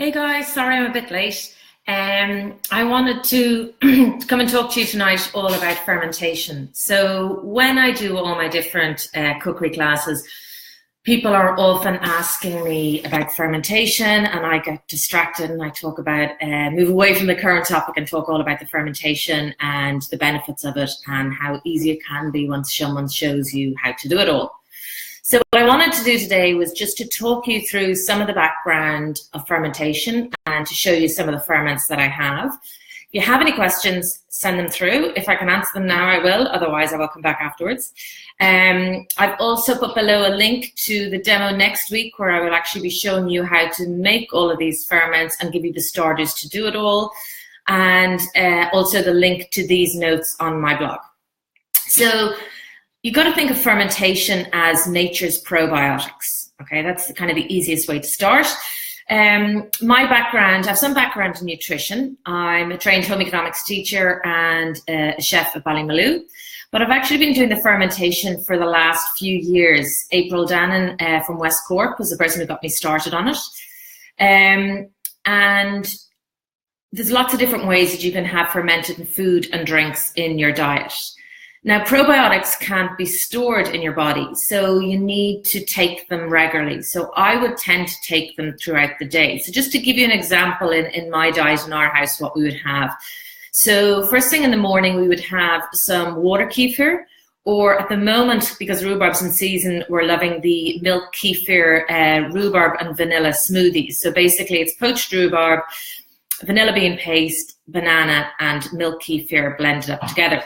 Hey guys, sorry I'm a bit late. I wanted to come and talk to you tonight all about fermentation. So when I do all my different cookery classes, people are often asking me about fermentation, and I get distracted and I talk about, move away from the current topic and talk all about the fermentation and the benefits of it and how easy it can be once someone shows you how to do it all. So what I wanted to do today was just to talk you through some of the background of fermentation and to show you some of the ferments that I have. If you have any questions, send them through. If I can answer them now, I will. Otherwise, I will come back afterwards. I've also put below a link to the demo next week where I will actually be showing you how to make all of these ferments and give you the starters to do it all. And also the link to these notes on my blog. So you've got to think of fermentation as nature's probiotics. Okay, that's kind of the easiest way to start. My background, I have some background in nutrition. I'm a trained home economics teacher and a chef at Ballymaloe. But I've actually been doing the fermentation for the last few years. April Dannon from West Cork was the person who got me started on it. And there's lots of different ways that you can have fermented food and drinks in your diet. Now, probiotics can't be stored in your body, so you need to take them regularly. So I would tend to take them throughout the day. So just to give you an example in my diet in our house, what we would have. So first thing in the morning, we would have some water kefir, or at the moment, because rhubarb's in season, we're loving the milk kefir rhubarb and vanilla smoothies. So basically it's poached rhubarb, vanilla bean paste, banana, and milk kefir blended up together.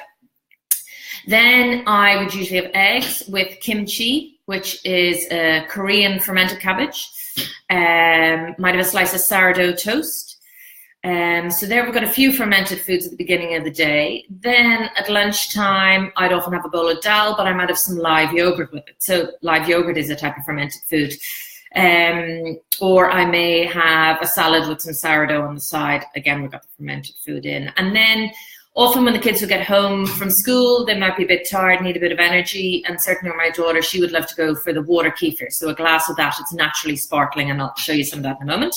Then I would usually have eggs with kimchi, which is a Korean fermented cabbage. Might have a slice of sourdough toast. So there we've got a few fermented foods at the beginning of the day. Then at lunchtime, I'd often have a bowl of dal, but I might have some live yogurt with it. So live yogurt is a type of fermented food. Or I may have a salad with some sourdough on the side. Again, we've got the fermented food in. And then often when the kids would get home from school, they might be a bit tired, need a bit of energy. And certainly my daughter, she would love to go for the water kefir. So a glass of that, it's naturally sparkling, and I'll show you some of that in a moment.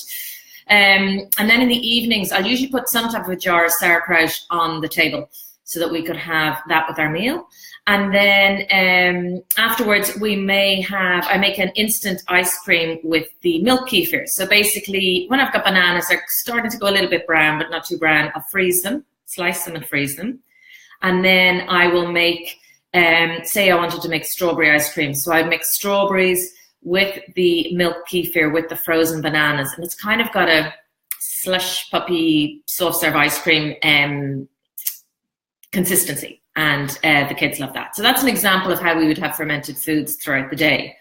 And then in the evenings, I'll usually put some type of a jar of sauerkraut on the table so that we could have that with our meal. And then afterwards, I make an instant ice cream with the milk kefir. So basically, when I've got bananas, they're starting to go a little bit brown, but not too brown, I'll freeze them. Slice them and freeze them. And then I will make, say I wanted to make strawberry ice cream. So I'd make strawberries with the milk kefir with the frozen bananas. And it's kind of got a slush puppy soft serve ice cream consistency. And the kids love that. So that's an example of how we would have fermented foods throughout the day.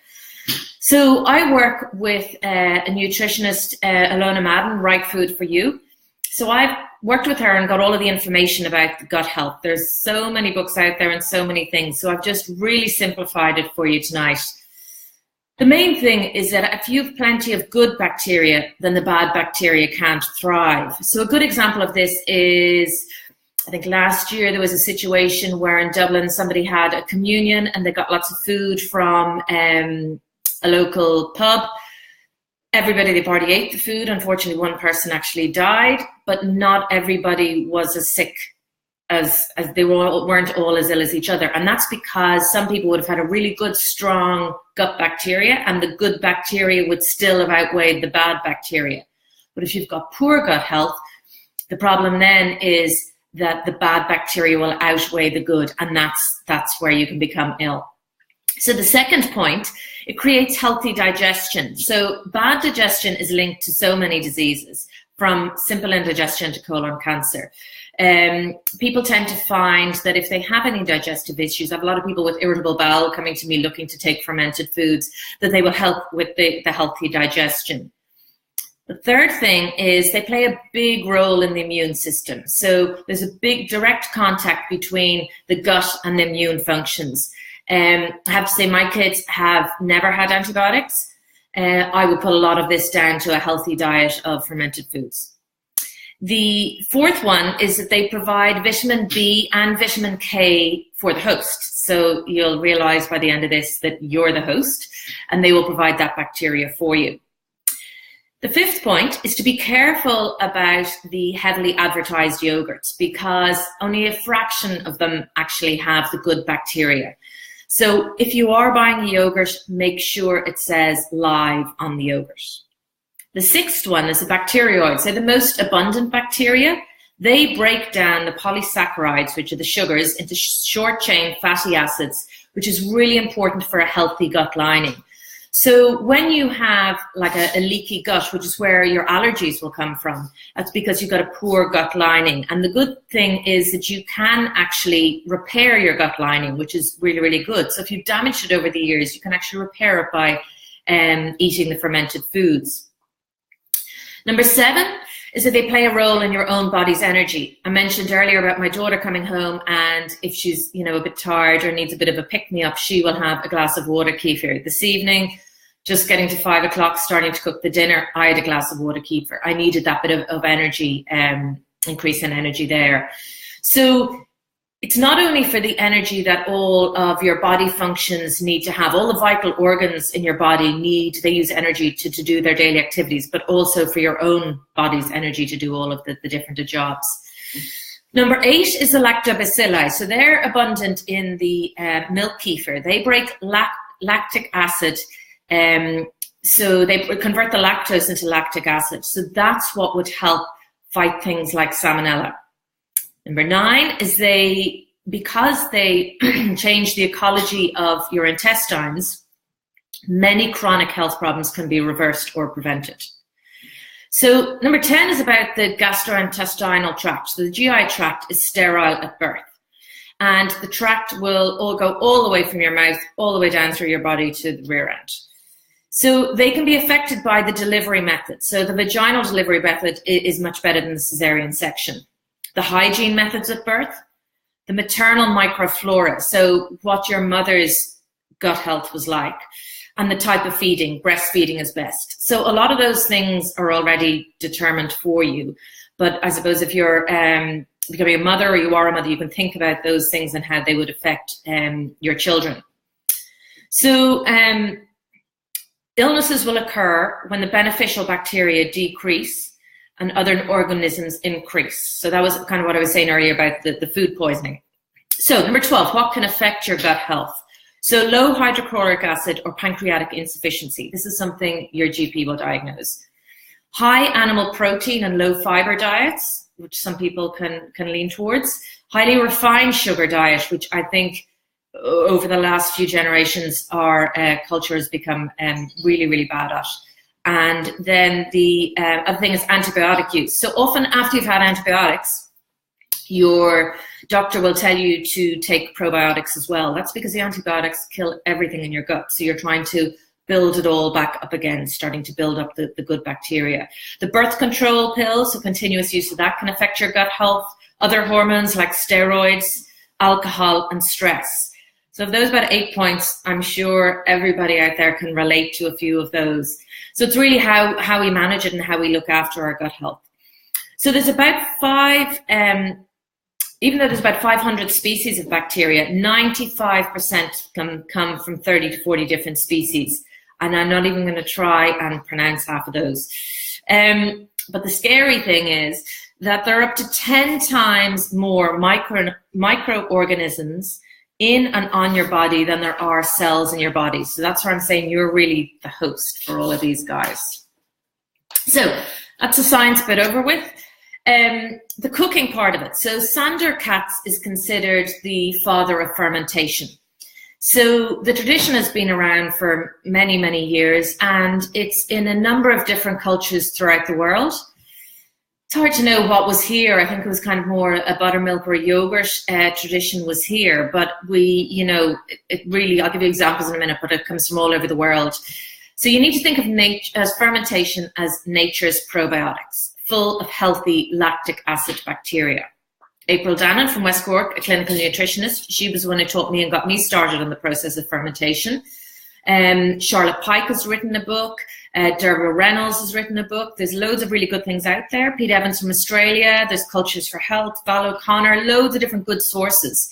So I work with a nutritionist, Alona Madden, Right Food for You. So I've worked with her and got all of the information about gut health. There's so many books out there and so many things. So I've just really simplified it for you tonight. The main thing is that if you have plenty of good bacteria, then the bad bacteria can't thrive. So a good example of this is, I think last year there was a situation where in Dublin somebody had a communion and they got lots of food from a local pub. Everybody, they already ate the food. Unfortunately, one person actually died, but not everybody was as sick as they weren't all as ill as each other. And that's because some people would have had a really good, strong gut bacteria, and the good bacteria would still have outweighed the bad bacteria. But if you've got poor gut health, the problem then is that the bad bacteria will outweigh the good, and that's where you can become ill. So the second point, it creates healthy digestion. So bad digestion is linked to so many diseases, from simple indigestion to colon cancer. People tend to find that if they have any digestive issues, I have a lot of people with irritable bowel coming to me looking to take fermented foods, that they will help with the healthy digestion. The third thing is they play a big role in the immune system. So there's a big direct contact between the gut and the immune functions. I have to say my kids have never had antibiotics. I would put a lot of this down to a healthy diet of fermented foods. The fourth one is that they provide vitamin B and vitamin K for the host. So you'll realize by the end of this that you're the host, and they will provide that bacteria for you. The fifth point is to be careful about the heavily advertised yogurts, because only a fraction of them actually have the good bacteria. So if you are buying a yogurt, make sure it says live on the yogurt. The sixth one is the bacteroids. So the most abundant bacteria, they break down the polysaccharides, which are the sugars, into short-chain fatty acids, which is really important for a healthy gut lining. So when you have like a leaky gut, which is where your allergies will come from, that's because you've got a poor gut lining. And the good thing is that you can actually repair your gut lining, which is really, really good. So if you've damaged it over the years, you can actually repair it by eating the fermented foods. Number 7 is that they play a role in your own body's energy. I mentioned earlier about my daughter coming home, and if she's, a bit tired or needs a bit of a pick-me-up, she will have a glass of water kefir. This evening, just getting to 5 o'clock, starting to cook the dinner, I had a glass of water kefir. I needed that bit of energy, increase in energy there. So it's not only for the energy that all of your body functions need to have, all the vital organs in your body they use energy to do their daily activities, but also for your own body's energy to do all of the different jobs. Number 8 is the lactobacilli. So they're abundant in the milk kefir. They break lactic acid, so they convert the lactose into lactic acid. So that's what would help fight things like salmonella. Number 9 is because they change the ecology of your intestines, many chronic health problems can be reversed or prevented. So number 10 is about the gastrointestinal tract. So the GI tract is sterile at birth, and the tract will go all the way from your mouth, all the way down through your body to the rear end. So they can be affected by the delivery method. So the vaginal delivery method is much better than the cesarean section. The hygiene methods at birth, the maternal microflora, so what your mother's gut health was like, and the type of feeding, breastfeeding is best. So a lot of those things are already determined for you. But I suppose if you're becoming a mother or you are a mother, you can think about those things and how they would affect your children. So illnesses will occur when the beneficial bacteria decrease and other organisms increase. So that was kind of what I was saying earlier about the food poisoning. So number 12, what can affect your gut health? So low hydrochloric acid or pancreatic insufficiency. This is something your GP will diagnose. High animal protein and low fiber diets, which some people can lean towards. Highly refined sugar diet, which I think over the last few generations our culture has become really, really bad at. And then the other thing is antibiotic use. So often after you've had antibiotics, your doctor will tell you to take probiotics as well. That's because the antibiotics kill everything in your gut. So you're trying to build it all back up again, starting to build up the good bacteria. The birth control pills, so continuous use of that, can affect your gut health. Other hormones like steroids, alcohol, and stress. So of those about 8 points, I'm sure everybody out there can relate to a few of those. So it's really how we manage it and how we look after our gut health. So there's about even though there's about 500 species of bacteria, 95% can come from 30 to 40 different species. And I'm not even going to try and pronounce half of those. But the scary thing is that there are up to 10 times more microorganisms in and on your body than there are cells in your body. So that's where I'm saying you're really the host for all of these guys. So that's the science bit over with. The cooking part of it. So Sander Katz is considered the father of fermentation. So the tradition has been around for many, many years, and it's in a number of different cultures throughout the world. It's hard to know what was here. I think it was kind of more a buttermilk or a yogurt tradition was here, but it really, I'll give you examples in a minute, but it comes from all over the world. So you need to think of fermentation as nature's probiotics, full of healthy lactic acid bacteria. April Dannon from West Cork, a clinical nutritionist, she was the one who taught me and got me started on the process of fermentation. Charlotte Pike has written a book. Deborah Reynolds has written a book. There's loads of really good things out there. Pete Evans from Australia. There's Cultures for Health. Val O'Connor. Loads of different good sources.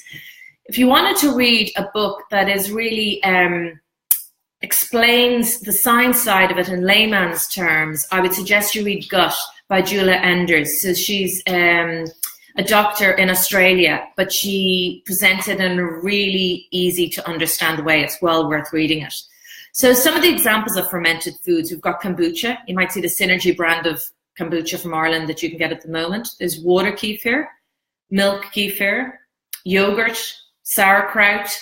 If you wanted to read a book that is really explains the science side of it in layman's terms, I would suggest you read Gut by Julia Enders. So she's a doctor in Australia, but she presents it in a really easy to understand way. It's well worth reading it. So some of the examples of fermented foods, we've got kombucha. You might see the Synergy brand of kombucha from Ireland that you can get at the moment. There's water kefir, milk kefir, yogurt, sauerkraut,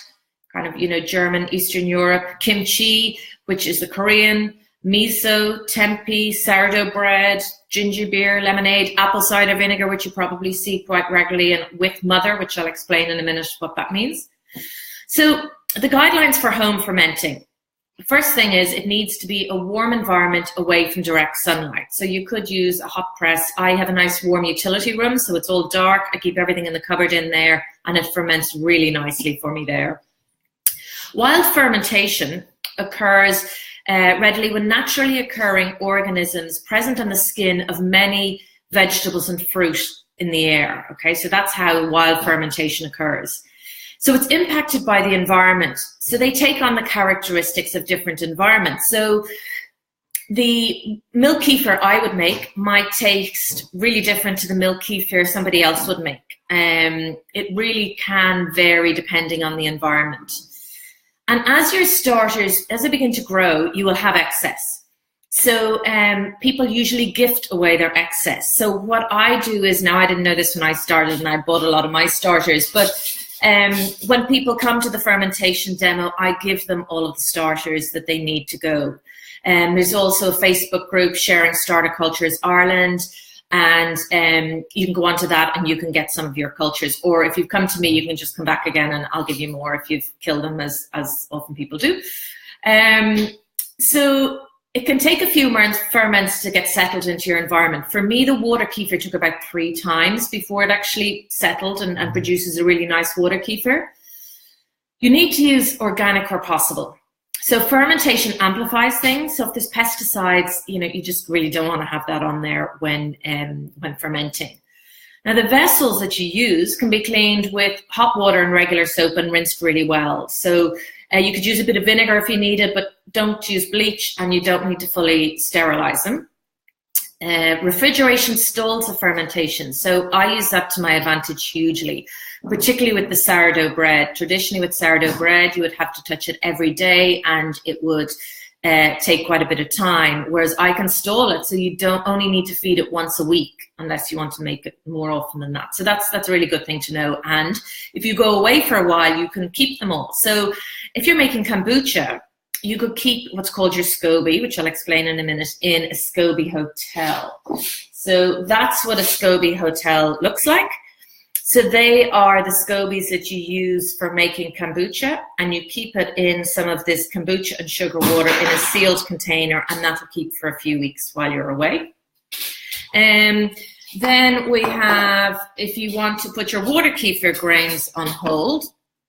kind of, German, Eastern Europe, kimchi, which is the Korean, miso, tempeh, sourdough bread, ginger beer, lemonade, apple cider vinegar, which you probably see quite regularly, and with mother, which I'll explain in a minute what that means. So the guidelines for home fermenting. The first thing is it needs to be a warm environment away from direct sunlight. So you could use a hot press. I have a nice warm utility room, so it's all dark. I keep everything in the cupboard in there, and it ferments really nicely for me there. While fermentation occurs readily when naturally occurring organisms present on the skin of many vegetables and fruit in the air. Okay, so that's how wild fermentation occurs. So it's impacted by the environment. So they take on the characteristics of different environments. So the milk kefir I would make might taste really different to the milk kefir somebody else would make. It really can vary depending on the environment. And as your starters, as they begin to grow, you will have excess. So people usually gift away their excess. So what I do is, now I didn't know this when I started and I bought a lot of my starters, but when people come to the fermentation demo, I give them all of the starters that they need to go. There's also a Facebook group, Sharing Starter Cultures Ireland. And you can go onto that and you can get some of your cultures. Or if you've come to me, you can just come back again and I'll give you more if you've killed them, as often people do. So it can take a few ferments to get settled into your environment. For me, the water kefir took about 3 times before it actually settled and produces a really nice water kefir. You need to use organic where possible. So fermentation amplifies things. So if there's pesticides, you just really don't want to have that on there when fermenting. Now, the vessels that you use can be cleaned with hot water and regular soap and rinsed really well. So you could use a bit of vinegar if you need it, but don't use bleach, and you don't need to fully sterilize them. Refrigeration stalls the fermentation. So I use that to my advantage hugely, particularly with the sourdough bread. Traditionally with sourdough bread, you would have to touch it every day and it would take quite a bit of time, whereas I can stall it, so you don't only need to feed it once a week unless you want to make it more often than that. So that's a really good thing to know. And if you go away for a while, you can keep them all. So if you're making kombucha, you could keep what's called your SCOBY, which I'll explain in a minute, in a SCOBY hotel. So that's what a SCOBY hotel looks like. So they are the SCOBYs that you use for making kombucha, and you keep it in some of this kombucha and sugar water in a sealed container, and that'll keep for a few weeks while you're away. Then we have, if you want to put your water kefir grains on hold,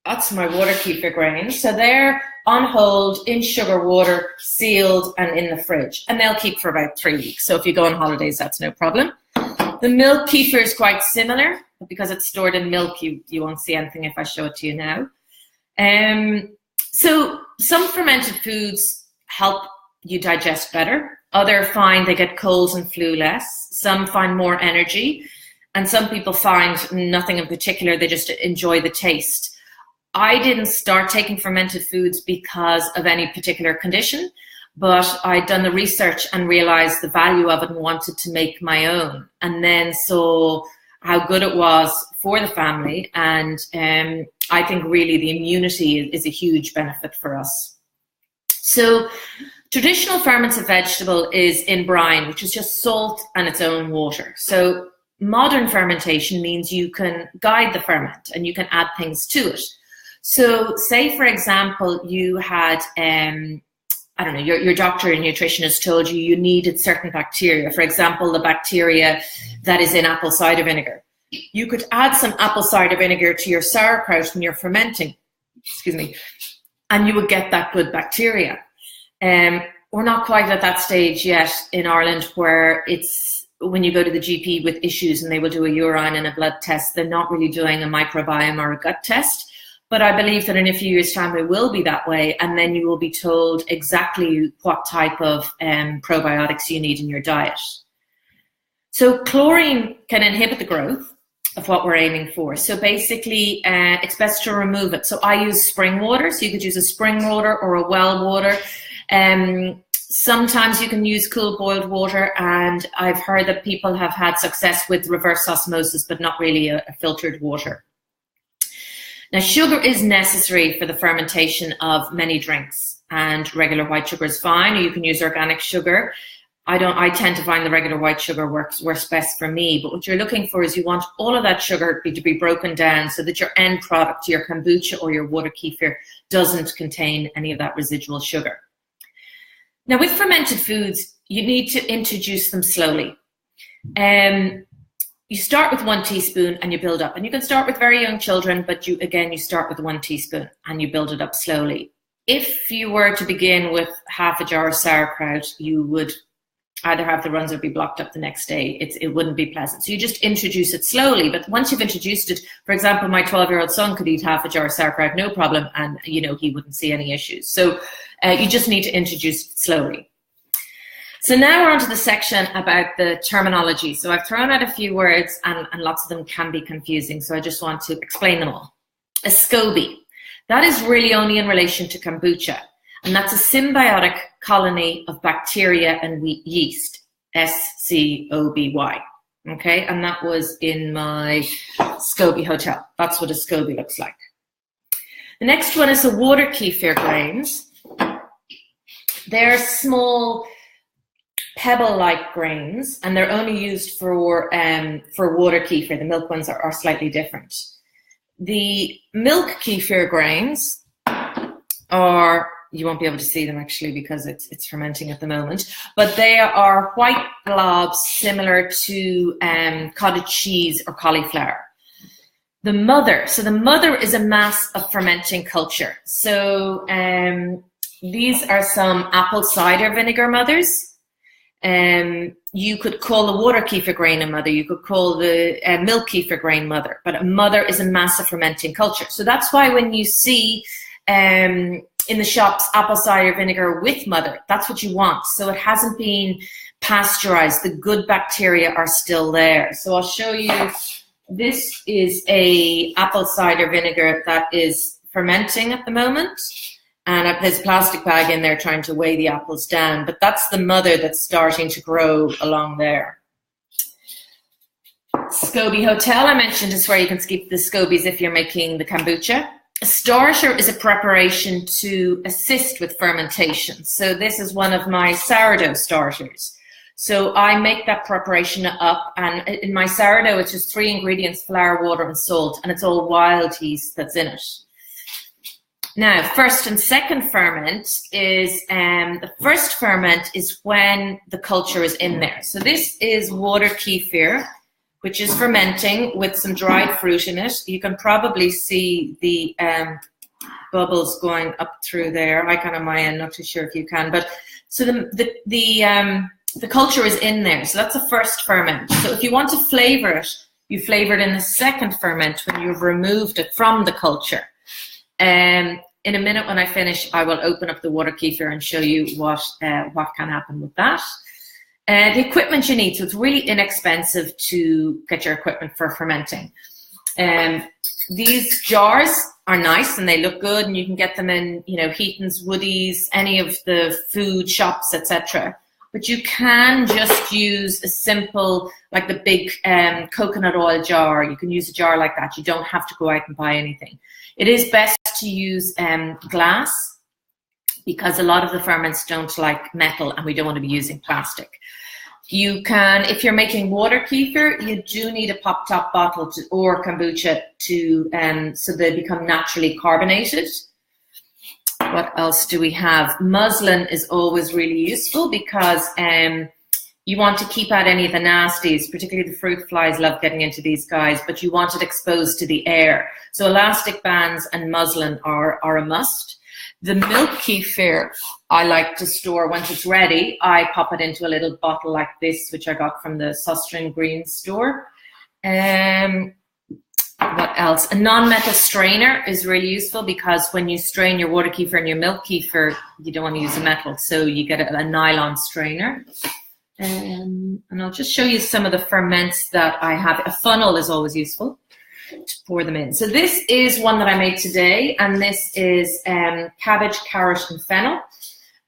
that's my water kefir grains. So they're on hold in sugar water, sealed and in the fridge, and they'll keep for about 3 weeks. So if you go on holidays, that's no problem. The milk kefir is quite similar, but because it's stored in milk, you won't see anything if I show it to you now. So some fermented foods help you digest better. Others find they get colds and flu less. Some find more energy, and some people find nothing in particular. They just enjoy the taste. I didn't start taking fermented foods because of any particular condition, but I'd done the research and realized the value of it and wanted to make my own, and then saw how good it was for the family. And I think really the immunity is a huge benefit for us. So traditional ferments of vegetable is in brine, which is just salt and its own water. So modern fermentation means you can guide the ferment and you can add things to it. So say, for example, you had, I don't know, your doctor and nutritionist told you needed certain bacteria. For example, the bacteria that is in apple cider vinegar. You could add some apple cider vinegar to your sauerkraut when you're fermenting, and you would get that good bacteria. We're not quite at that stage yet in Ireland where it's when you go to the GP with issues and they will do a urine and a blood test, they're not really doing a microbiome or a gut test. But I believe that in a few years' time it will be that way, and then you will be told exactly what type of probiotics you need in your diet. So chlorine can inhibit the growth of what we're aiming for. So basically, it's best to remove it. So I use spring water. So you could use a spring water or a well water. Sometimes you can use cool boiled water, and I've heard that people have had success with reverse osmosis, but not really a filtered water. Now, sugar is necessary for the fermentation of many drinks, and regular white sugar is fine, or you can use organic sugar. I tend to find the regular white sugar works best for me, but what you're looking for is you want all of that sugar to be broken down so that your end product, your kombucha or your water kefir, doesn't contain any of that residual sugar. Now, with fermented foods, you need to introduce them slowly. You start with 1 teaspoon and you build up. And you can start with very young children, but you start with 1 teaspoon and you build it up slowly. If you were to begin with half a jar of sauerkraut, you would either have the runs or be blocked up the next day. It wouldn't be pleasant. So you just introduce it slowly. But once you've introduced it, for example, my 12-year-old son could eat half a jar of sauerkraut, no problem. And, he wouldn't see any issues. So you just need to introduce it slowly. So now we're on to the section about the terminology. So I've thrown out a few words and lots of them can be confusing. So I just want to explain them all. A SCOBY, that is really only in relation to kombucha. And that's a symbiotic colony of bacteria and yeast, SCOBY. Okay, and that was in my SCOBY hotel. That's what a SCOBY looks like. The next one is the water kefir grains. They're small pebble-like grains, and they're only used for water kefir. The milk ones are slightly different. The milk kefir grains are, you won't be able to see them actually because it's fermenting at the moment, but they are white blobs similar to cottage cheese or cauliflower. The mother is a mass of fermenting culture. So these are some apple cider vinegar mothers. You could call the water kefir grain a mother, you could call the milk kefir grain mother, but a mother is a massive fermenting culture. So that's why when you see in the shops apple cider vinegar with mother, that's what you want. So it hasn't been pasteurized, the good bacteria are still there. So I'll show you, this is a apple cider vinegar that is fermenting at the moment. And there's a plastic bag in there trying to weigh the apples down. But that's the mother that's starting to grow along there. SCOBY Hotel, I mentioned, is where you can skip the SCOBYs if you're making the kombucha. A starter is a preparation to assist with fermentation. So this is one of my sourdough starters. So I make that preparation up. And in my sourdough, it's just 3 ingredients, flour, water, and salt. And it's all wild yeast that's in it. Now, first and second ferment is, the first ferment is when the culture is in there. So this is water kefir, which is fermenting with some dried fruit in it. You can probably see the bubbles going up through there. I can on my end, not too sure if you can. But so the culture is in there. So that's the first ferment. So if you want to flavor it, you flavor it in the second ferment when you've removed it from the culture. In a minute when I finish, I will open up the water kefir and show you what can happen with that. The equipment you need, so it's really inexpensive to get your equipment for fermenting. These jars are nice and they look good, and you can get them in, Heaton's, Woody's, any of the food shops, etc. But you can just use a simple, like the big coconut oil jar. You can use a jar like that. You don't have to go out and buy anything. It is best to use glass because a lot of the ferments don't like metal and we don't want to be using plastic. You can, if you're making water kefir, you do need a pop top bottle or kombucha so they become naturally carbonated. What else do we have? Muslin is always really useful because you want to keep out any of the nasties, particularly the fruit flies love getting into these guys, but you want it exposed to the air. So elastic bands and muslin are a must. The milk kefir, I like to store once it's ready. I pop it into a little bottle like this, which I got from the Sustering Green store. What else? A non-metal strainer is really useful because when you strain your water kefir and your milk kefir, you don't want to use a metal, so you get a nylon strainer. And I'll just show you some of the ferments that I have. A funnel is always useful to pour them in. So this is one that I made today, and this is cabbage, carrot, and fennel.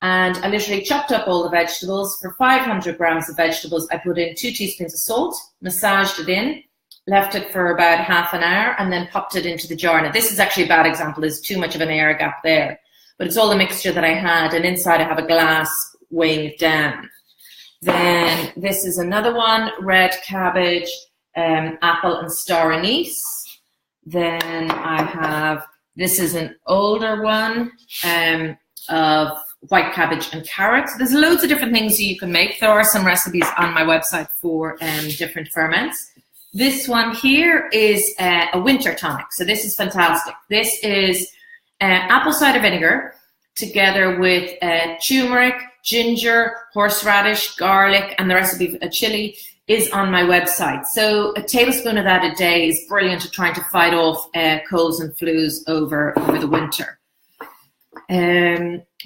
And I literally chopped up all the vegetables. For 500 grams of vegetables, I put in 2 teaspoons of salt, massaged it in, left it for about half an hour, and then popped it into the jar. Now, this is actually a bad example. There's too much of an air gap there. But it's all the mixture that I had, and inside I have a glass weighing it down. Then this is another one, red cabbage, apple, and star anise. Then I have, this is an older one of white cabbage and carrots. There's loads of different things you can make. There are some recipes on my website for different ferments. This one here is a winter tonic. So this is fantastic. This is apple cider vinegar together with turmeric, ginger, horseradish, garlic, and the recipe of a chili is on my website. So a tablespoon of that a day is brilliant at trying to fight off colds and flus over the winter.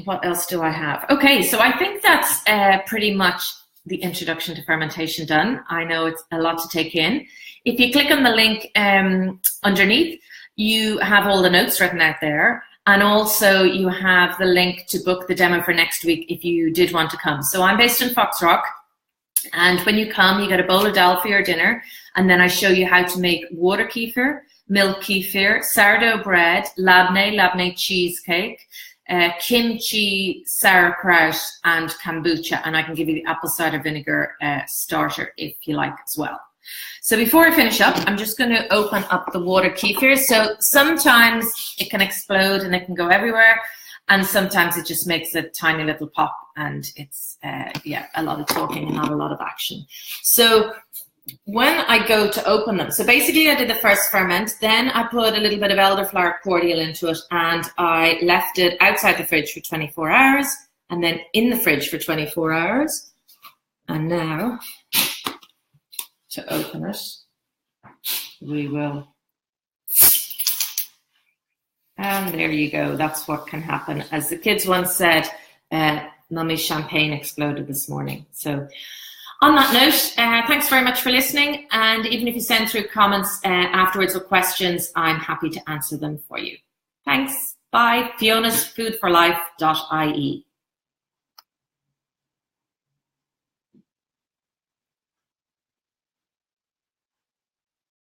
What else do I have? Okay, so I think that's pretty much the introduction to fermentation done. I know it's a lot to take in. If you click on the link underneath, you have all the notes written out there. And also you have the link to book the demo for next week if you did want to come. So I'm based in Foxrock. And when you come, you get a bowl of dal for your dinner. And then I show you how to make water kefir, milk kefir, sourdough bread, labneh cheesecake, kimchi, sauerkraut, and kombucha. And I can give you the apple cider vinegar starter if you like as well. So before I finish up, I'm just going to open up the water kefir. So sometimes it can explode and it can go everywhere. And sometimes it just makes a tiny little pop and it's, a lot of talking and not a lot of action. So when I go to open them, so basically I did the first ferment, then I put a little bit of elderflower cordial into it and I left it outside the fridge for 24 hours and then in the fridge for 24 hours. And now, to open it, we will, and there you go. That's what can happen. As the kids once said, Mummy's champagne exploded this morning. So on that note, thanks very much for listening. And even if you send through comments afterwards or questions, I'm happy to answer them for you. Thanks. Bye. Fiona's foodforlife.ie